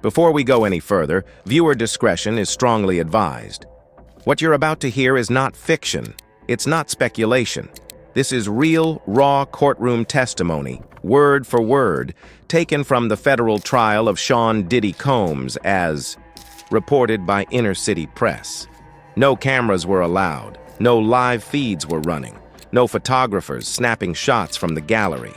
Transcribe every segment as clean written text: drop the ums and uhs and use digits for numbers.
Before we go any further, viewer discretion is strongly advised. What you're about to hear is not fiction. It's not speculation. This is real, raw courtroom testimony, word for word, taken from the federal trial of Sean Diddy Combs as reported by Inner City Press. No cameras were allowed. No live feeds were running. No photographers snapping shots from the gallery.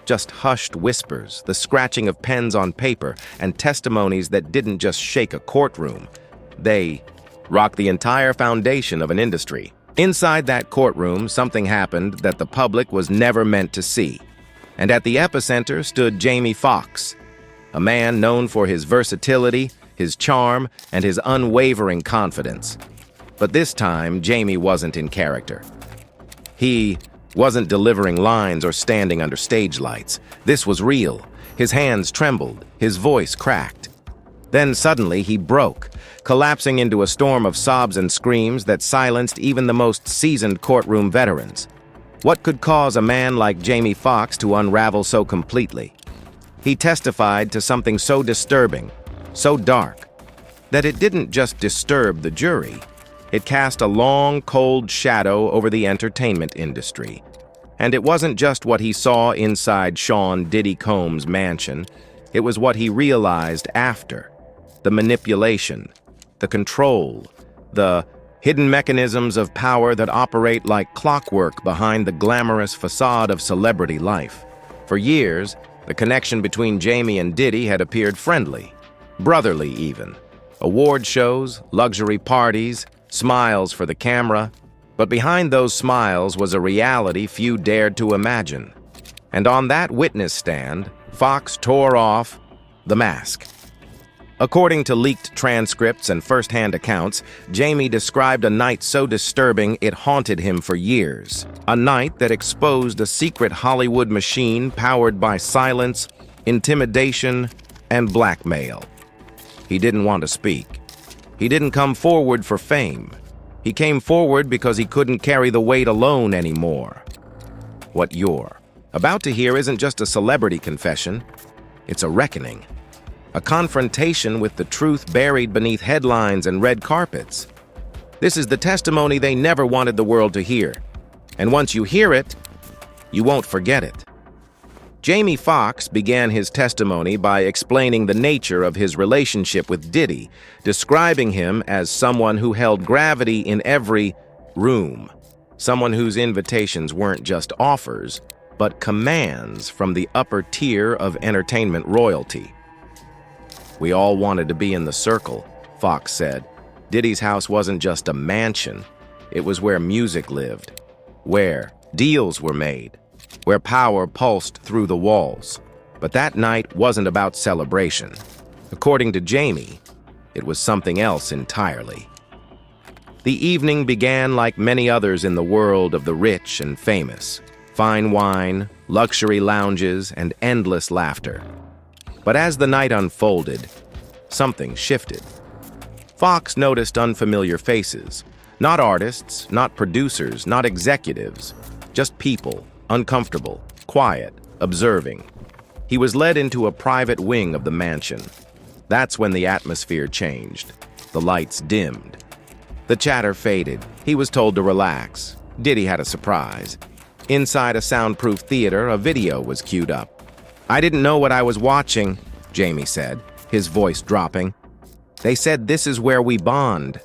Just hushed whispers, the scratching of pens on paper, and testimonies that didn't just shake a courtroom. They rocked the entire foundation of an industry. Inside that courtroom, something happened that the public was never meant to see. And at the epicenter stood Jamie Foxx, a man known for his versatility, his charm, and his unwavering confidence. But this time, Jamie wasn't in character. He wasn't delivering lines or standing under stage lights. This was real. His hands trembled, his voice cracked. Then suddenly he broke, collapsing into a storm of sobs and screams that silenced even the most seasoned courtroom veterans. What could cause a man like Jamie Foxx to unravel so completely? He testified to something so disturbing, so dark, that it didn't just disturb the jury. It cast a long, cold shadow over the entertainment industry. And it wasn't just what he saw inside Sean Diddy Combs' mansion. It was what he realized after. The manipulation, the control, the hidden mechanisms of power that operate like clockwork behind the glamorous facade of celebrity life. For years, the connection between Jamie and Diddy had appeared friendly, brotherly even. Award shows, luxury parties, smiles for the camera. But behind those smiles was a reality few dared to imagine. And on that witness stand, Foxx tore off the mask. According to leaked transcripts and first-hand accounts, Jamie described a night so disturbing it haunted him for years. A night that exposed a secret Hollywood machine powered by silence, intimidation, and blackmail. He didn't want to speak. He didn't come forward for fame. He came forward because he couldn't carry the weight alone anymore. What you're about to hear isn't just a celebrity confession. It's a reckoning. A confrontation with the truth buried beneath headlines and red carpets. This is the testimony they never wanted the world to hear. And once you hear it, you won't forget it. Jamie Foxx began his testimony by explaining the nature of his relationship with Diddy, describing him as someone who held gravity in every room, someone whose invitations weren't just offers, but commands from the upper tier of entertainment royalty. We all wanted to be in the circle, Foxx said. Diddy's house wasn't just a mansion. It was where music lived, where deals were made, where power pulsed through the walls. But that night wasn't about celebration. According to Jamie, it was something else entirely. The evening began like many others in the world of the rich and famous. Fine wine, luxury lounges, and endless laughter. But as the night unfolded, something shifted. Foxx noticed unfamiliar faces. Not artists, not producers, not executives. Just people, uncomfortable, quiet, observing. He was led into a private wing of the mansion. That's when the atmosphere changed. The lights dimmed. The chatter faded. He was told to relax. Diddy had a surprise. Inside a soundproof theater, a video was queued up. "I didn't know what I was watching," Jamie said, his voice dropping. "They said this is where we bond."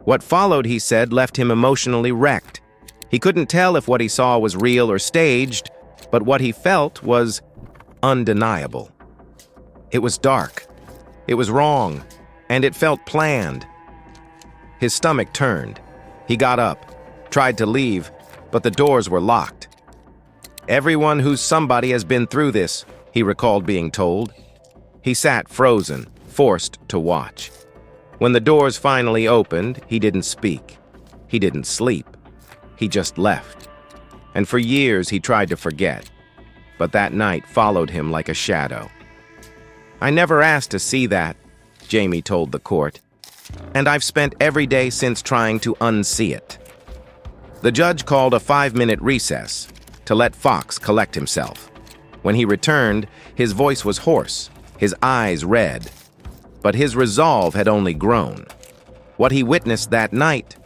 What followed, he said, left him emotionally wrecked. He couldn't tell if what he saw was real or staged, but what he felt was undeniable. It was dark. It was wrong, and it felt planned. His stomach turned. He got up, tried to leave, but the doors were locked. "Everyone who's somebody has been through this," he recalled being told. He sat frozen, forced to watch. When the doors finally opened, he didn't speak. He didn't sleep. He just left. And for years he tried to forget. But that night followed him like a shadow. "I never asked to see that," Jamie told the court. "And I've spent every day since trying to unsee it." The judge called a 5-minute recess to let Foxx collect himself. When he returned, his voice was hoarse, his eyes red. but his resolve had only grown. What he witnessed that night,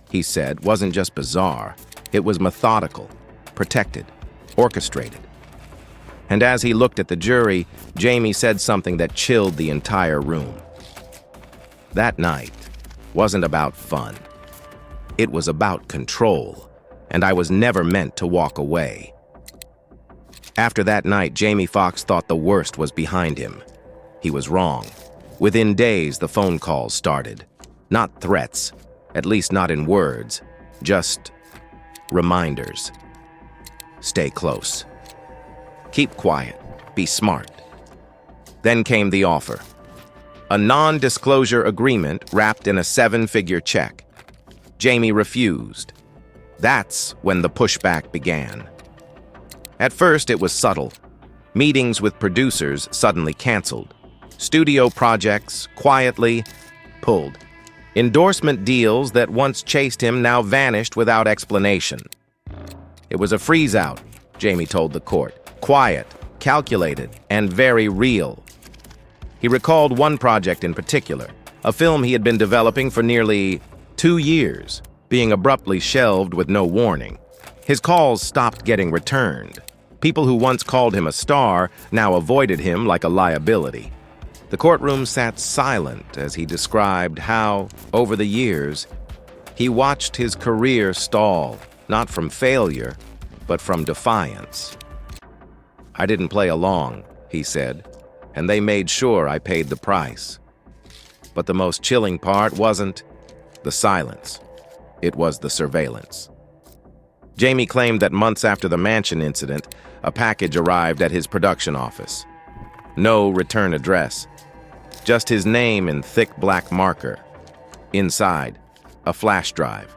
he said, wasn't just bizarre. It was methodical, protected, orchestrated. And as he looked at the jury, Jamie said something that chilled the entire room. That night wasn't about fun. It was about control, and I was never meant to walk away. After that night, Jamie Foxx thought the worst was behind him. He was wrong. Within days, the phone calls started. Not threats, at least not in words, just reminders. Stay close. Keep quiet. Be smart. Then came the offer. A non-disclosure agreement wrapped in a 7-figure check. Jamie refused. That's when the pushback began. At first, it was subtle. Meetings with producers suddenly canceled. Studio projects quietly pulled. Endorsement deals that once chased him now vanished without explanation. It was a freeze-out, Jamie told the court. Quiet, calculated, and very real. He recalled one project in particular, a film he had been developing for nearly 2 years, being abruptly shelved with no warning. His calls stopped getting returned. People who once called him a star now avoided him like a liability. The courtroom sat silent as he described how, over the years, he watched his career stall, not from failure, but from defiance. I didn't play along, he said, and they made sure I paid the price. But the most chilling part wasn't the silence. It was the surveillance. Jamie claimed that months after the mansion incident, a package arrived at his production office. No return address. Just his name in thick black marker. Inside, a flash drive.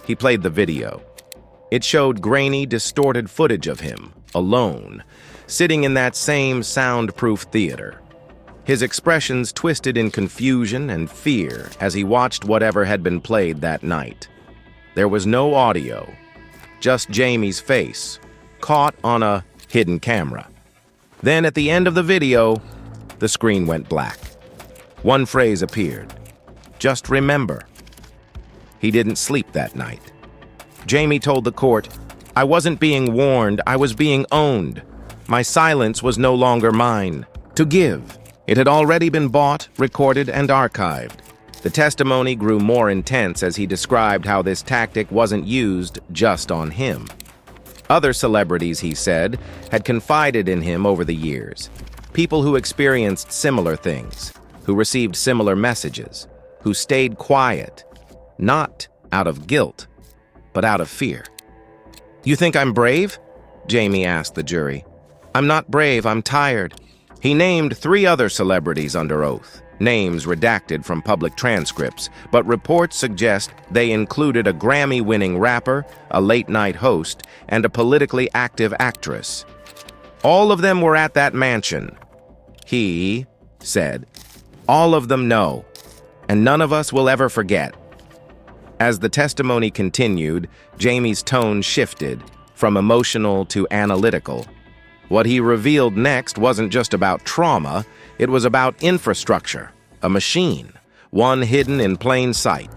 He played the video. It showed grainy, distorted footage of him, alone, sitting in that same soundproof theater. His expressions twisted in confusion and fear as he watched whatever had been played that night. There was no audio, just Jamie's face, caught on a hidden camera. Then at the end of the video, the screen went black. One phrase appeared. Just remember. He didn't sleep that night. Jamie told the court, "I wasn't being warned, I was being owned. My silence was no longer mine to give. It had already been bought, recorded, and archived." The testimony grew more intense as he described how this tactic wasn't used just on him. Other celebrities, he said, had confided in him over the years. People who experienced similar things, who received similar messages, who stayed quiet, not out of guilt, but out of fear. "You think I'm brave?" Jamie asked the jury. "I'm not brave, I'm tired." He named 3 other celebrities under oath, names redacted from public transcripts, but reports suggest they included a Grammy-winning rapper, a late-night host, and a politically active actress. All of them were at that mansion. He said, "All of them know, and none of us will ever forget." As the testimony continued, Jamie's tone shifted from emotional to analytical. What he revealed next wasn't just about trauma, it was about infrastructure, a machine, one hidden in plain sight.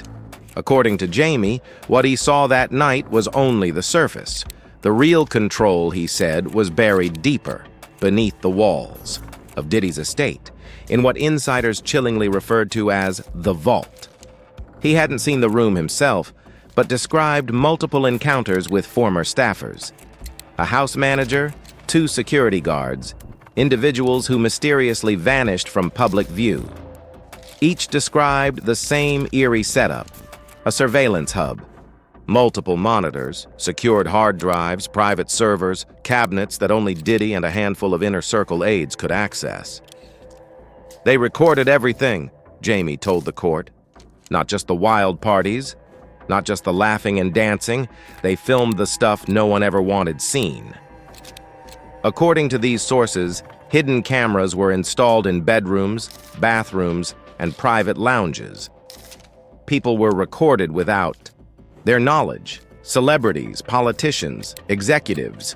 According to Jamie, what he saw that night was only the surface. The real control, he said, was buried deeper, beneath the walls of Diddy's estate, in what insiders chillingly referred to as the vault. He hadn't seen the room himself, but described multiple encounters with former staffers. A house manager, 2 security guards, individuals who mysteriously vanished from public view. Each described the same eerie setup, a surveillance hub, multiple monitors, secured hard drives, private servers, cabinets that only Diddy and a handful of inner circle aides could access. They recorded everything, Jamie told the court. Not just the wild parties, not just the laughing and dancing, they filmed the stuff no one ever wanted seen. According to these sources, hidden cameras were installed in bedrooms, bathrooms, and private lounges. People were recorded without their knowledge. Celebrities, politicians, executives.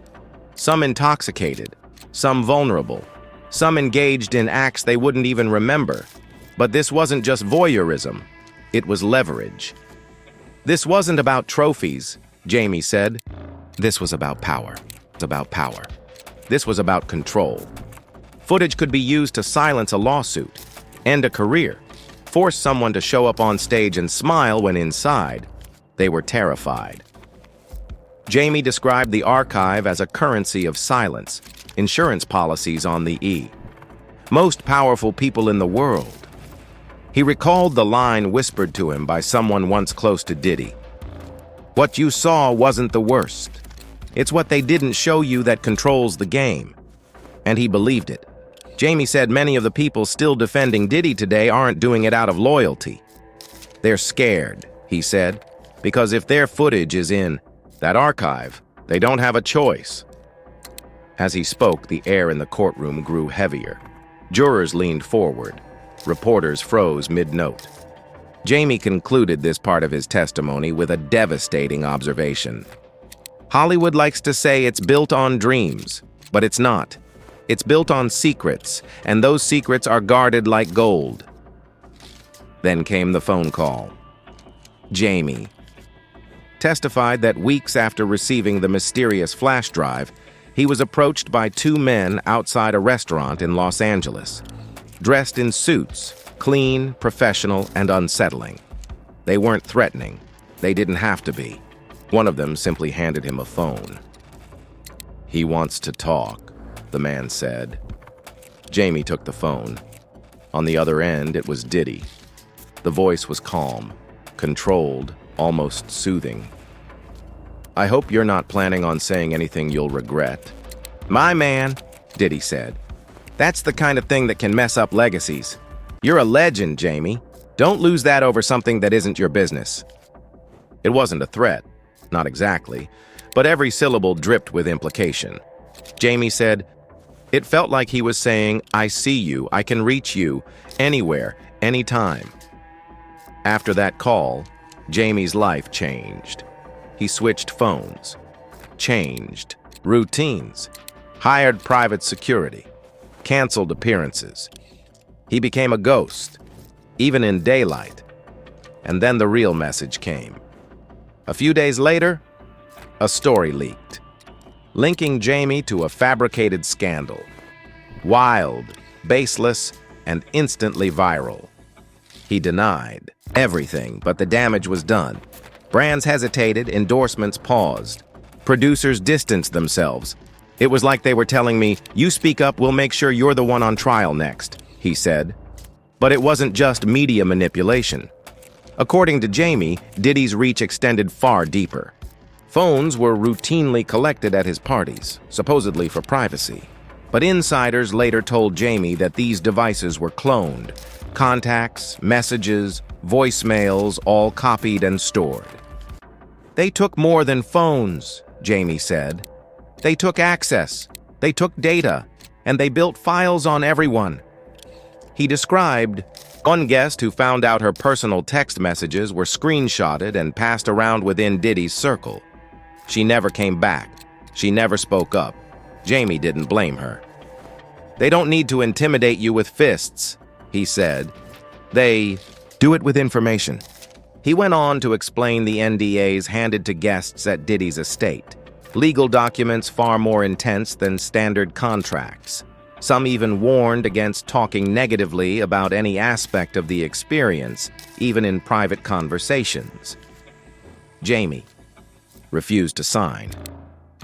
Some intoxicated, some vulnerable, some engaged in acts they wouldn't even remember. But this wasn't just voyeurism. It was leverage. This wasn't about trophies, Jamie said. This was about power. This was about control. Footage could be used to silence a lawsuit, end a career, force someone to show up on stage and smile when inside they were terrified. Jamie described the archive as a currency of silence, insurance policies on the E. Most powerful people in the world. He recalled the line whispered to him by someone once close to Diddy. What you saw wasn't the worst. It's what they didn't show you that controls the game. And he believed it. Jamie said many of the people still defending Diddy today aren't doing it out of loyalty. They're scared, he said, because if their footage is in that archive, they don't have a choice. As he spoke, the air in the courtroom grew heavier. Jurors leaned forward. Reporters froze mid-note. Jamie concluded this part of his testimony with a devastating observation. Hollywood likes to say it's built on dreams, but it's not. It's built on secrets, and those secrets are guarded like gold. Then came the phone call. Jamie testified that weeks after receiving the mysterious flash drive, he was approached by two men outside a restaurant in Los Angeles, dressed in suits, clean, professional, and unsettling. They weren't threatening. They didn't have to be. One of them simply handed him a phone. "He wants to talk," the man said. Jamie took the phone. On the other end, it was Diddy. The voice was calm, controlled, almost soothing. "I hope you're not planning on saying anything you'll regret." "My man," Diddy said. "That's the kind of thing that can mess up legacies. You're a legend, Jamie. Don't lose that over something that isn't your business." It wasn't a threat, not exactly, but every syllable dripped with implication. Jamie said, "It felt like he was saying, I see you, I can reach you, anywhere, anytime." After that call, Jamie's life changed. He switched phones, changed routines, hired private security, canceled appearances. He became a ghost, even in daylight. And then the real message came. A few days later, a story leaked, linking Jamie to a fabricated scandal. Wild, baseless, and instantly viral. He denied everything, but the damage was done. Brands hesitated, endorsements paused. Producers distanced themselves. It was like they were telling me, "You speak up, we'll make sure you're the one on trial next," he said. But it wasn't just media manipulation. According to Jamie, Diddy's reach extended far deeper. Phones were routinely collected at his parties, supposedly for privacy. But insiders later told Jamie that these devices were cloned. Contacts, messages, voicemails, all copied and stored. "They took more than phones," Jamie said. "They took access, they took data, and they built files on everyone." He described one guest who found out her personal text messages were screenshotted and passed around within Diddy's circle. She never came back. She never spoke up. Jamie didn't blame her. "They don't need to intimidate you with fists," he said. "They do it with information." He went on to explain the NDAs handed to guests at Diddy's estate. Legal documents far more intense than standard contracts. Some even warned against talking negatively about any aspect of the experience, even in private conversations. Jamie refused to sign.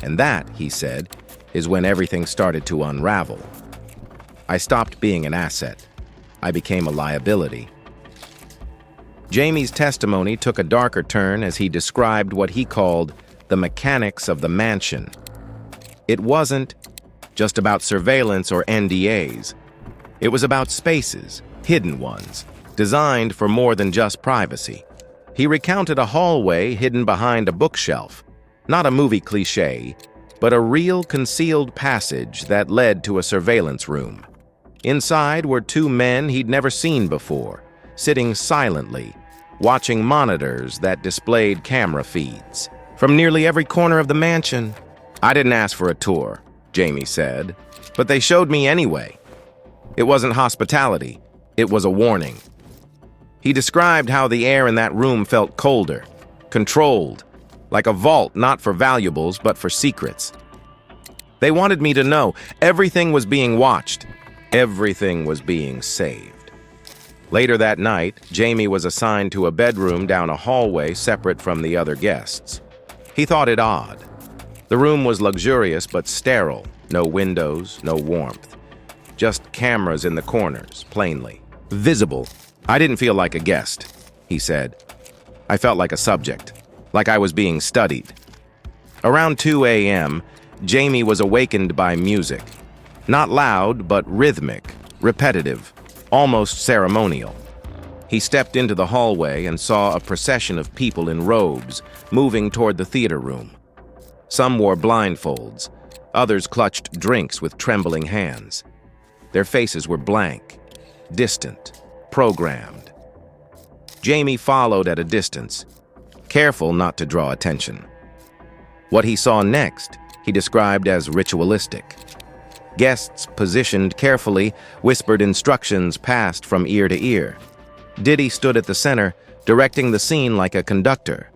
And that, he said, is when everything started to unravel. "I stopped being an asset. I became a liability." Jamie's testimony took a darker turn as he described what he called the mechanics of the mansion. It wasn't just about surveillance or NDAs. It was about spaces, hidden ones, designed for more than just privacy. He recounted a hallway hidden behind a bookshelf, not a movie cliché, but a real concealed passage that led to a surveillance room. Inside were two men he'd never seen before, sitting silently, watching monitors that displayed camera feeds from nearly every corner of the mansion. "I didn't ask for a tour," Jamie said, "but they showed me anyway. It wasn't hospitality. It was a warning. He described how the air in that room felt colder, controlled, like a vault not for valuables but for secrets. They wanted me to know everything was being watched, everything was being saved. Later that night, Jamie was assigned to a bedroom down a hallway separate from the other guests. He thought it odd. The room was luxurious but sterile, no windows, no warmth. Just cameras in the corners, plainly visible. I didn't feel like a guest, he said. I felt like a subject, like I was being studied. Around 2 a.m., Jamie was awakened by music. Not loud, but rhythmic, repetitive, almost ceremonial. He stepped into the hallway and saw a procession of people in robes moving toward the theater room. Some wore blindfolds, others clutched drinks with trembling hands. Their faces were blank, distant, programmed. Jamie followed at a distance, careful not to draw attention. What he saw next, he described as ritualistic. Guests positioned carefully, whispered instructions passed from ear to ear. Diddy stood at the center, directing the scene like a conductor.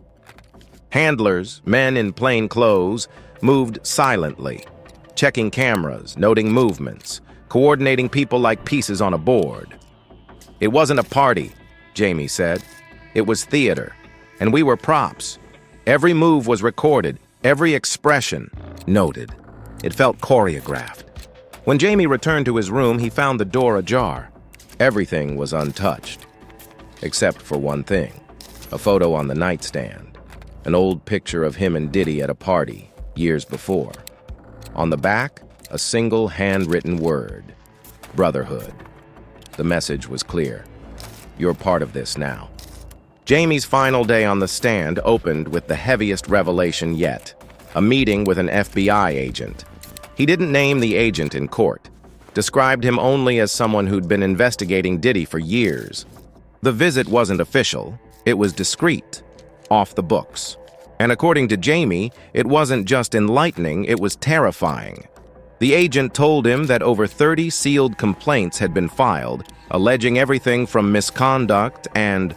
Handlers, men in plain clothes, moved silently, checking cameras, noting movements, coordinating people like pieces on a board. It wasn't a party, Jamie said. It was theater, and we were props. Every move was recorded, every expression noted. It felt choreographed. When Jamie returned to his room, he found the door ajar. Everything was untouched, except for one thing, a photo on the nightstand, an old picture of him and Diddy at a party years before. On the back, a single handwritten word, brotherhood. The message was clear. You're part of this now. Jamie's final day on the stand opened with the heaviest revelation yet, a meeting with an FBI agent. He didn't name the agent in court, described him only as someone who'd been investigating Diddy for years. The visit wasn't official, it was discreet, off the books. And according to Jamie, it wasn't just enlightening, it was terrifying. The agent told him that over 30 sealed complaints had been filed, alleging everything from misconduct and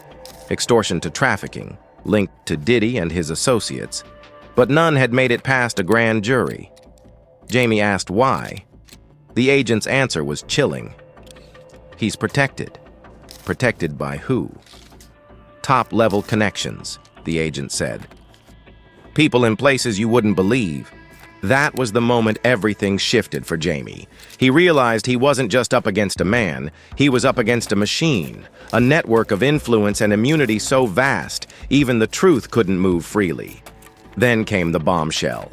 extortion to trafficking, linked to Diddy and his associates. But none had made it past a grand jury. Jamie asked why. The agent's answer was chilling. He's protected. Protected by who? Top-level connections, the agent said. People in places you wouldn't believe. That was the moment everything shifted for Jamie. He realized he wasn't just up against a man, he was up against a machine, a network of influence and immunity so vast, even the truth couldn't move freely. Then came the bombshell.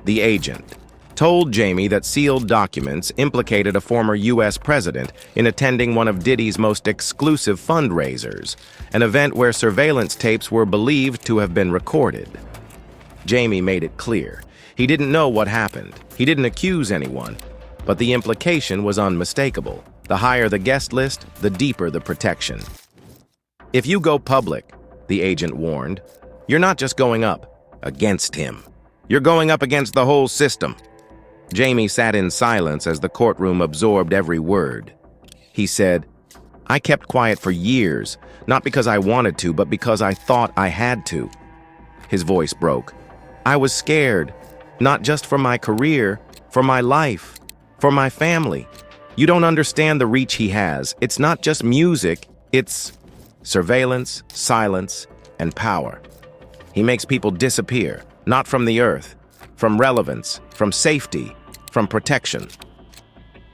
The agent told Jamie that sealed documents implicated a former U.S. president in attending one of Diddy's most exclusive fundraisers, an event where surveillance tapes were believed to have been recorded. Jamie made it clear. He didn't know what happened. He didn't accuse anyone. But the implication was unmistakable. The higher the guest list, the deeper the protection. If you go public, the agent warned, you're not just going up against him. You're going up against the whole system. Jamie sat in silence as the courtroom absorbed every word. He said, I kept quiet for years, not because I wanted to, but because I thought I had to. His voice broke. I was scared, not just for my career, for my life, for my family. You don't understand the reach he has. It's not just music, it's surveillance, silence, and power. He makes people disappear, not from the earth, from relevance, from safety, from protection.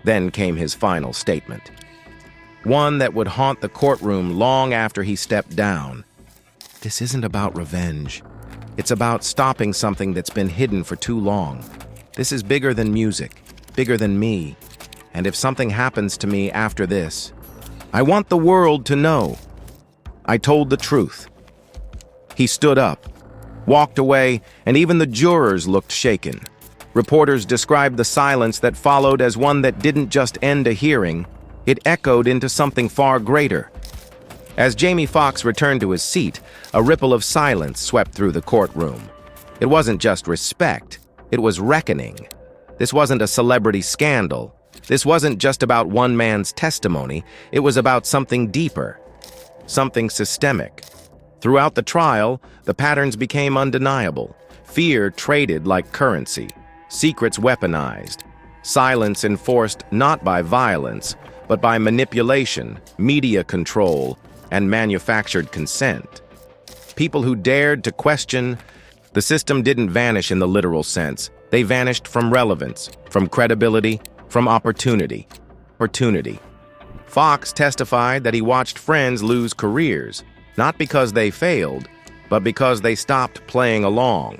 Then came his final statement. One that would haunt the courtroom long after he stepped down. This isn't about revenge. It's about stopping something that's been hidden for too long. This is bigger than music, bigger than me. And if something happens to me after this, I want the world to know. I told the truth. He stood up, walked away, and even the jurors looked shaken. Reporters described the silence that followed as one that didn't just end a hearing, it echoed into something far greater. As Jamie Foxx returned to his seat, a ripple of silence swept through the courtroom. It wasn't just respect, it was reckoning. This wasn't a celebrity scandal. This wasn't just about one man's testimony, it was about something deeper, something systemic. Throughout the trial, the patterns became undeniable. Fear traded like currency, secrets weaponized, silence enforced not by violence, but by manipulation, media control, and manufactured consent. People who dared to question the system didn't vanish in the literal sense. They vanished from relevance, from credibility, from opportunity. Foxx testified that he watched friends lose careers, not because they failed, but because they stopped playing along.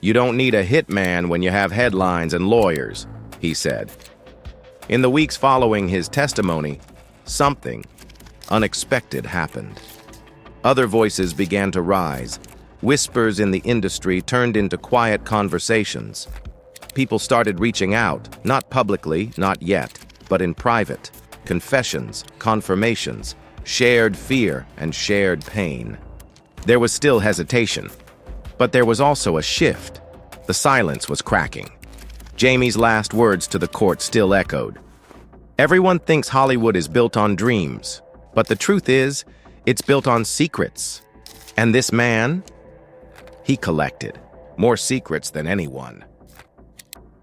"You don't need a hitman when you have headlines and lawyers," he said. In the weeks following his testimony, something unexpected happened. Other voices began to rise. Whispers in the industry turned into quiet conversations. People started reaching out, not publicly, not yet, but in private. Confessions, confirmations, shared fear, and shared pain. There was still hesitation, but there was also a shift. The silence was cracking. Jamie's last words to the court still echoed. "Everyone thinks Hollywood is built on dreams, but the truth is, it's built on secrets. And this man, he collected more secrets than anyone."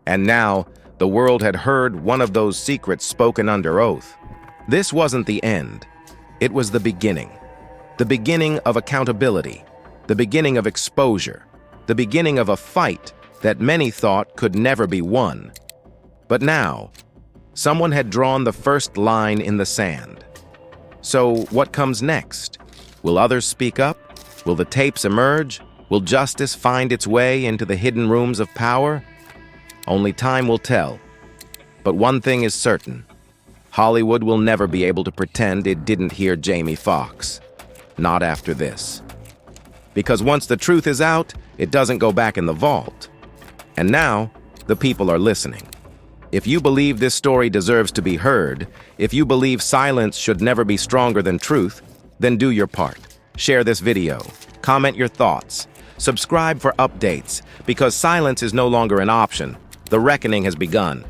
And now, the world had heard one of those secrets spoken under oath. This wasn't the end. It was the beginning. The beginning of accountability. The beginning of exposure. The beginning of a fight that many thought could never be won. But now, someone had drawn the first line in the sand. So what comes next? Will others speak up? Will the tapes emerge? Will justice find its way into the hidden rooms of power? Only time will tell. But one thing is certain. Hollywood will never be able to pretend it didn't hear Jamie Foxx. Not after this. Because once the truth is out, it doesn't go back in the vault. And now, the people are listening. If you believe this story deserves to be heard, if you believe silence should never be stronger than truth, then do your part. Share this video. Comment your thoughts. Subscribe for updates, because silence is no longer an option. The reckoning has begun.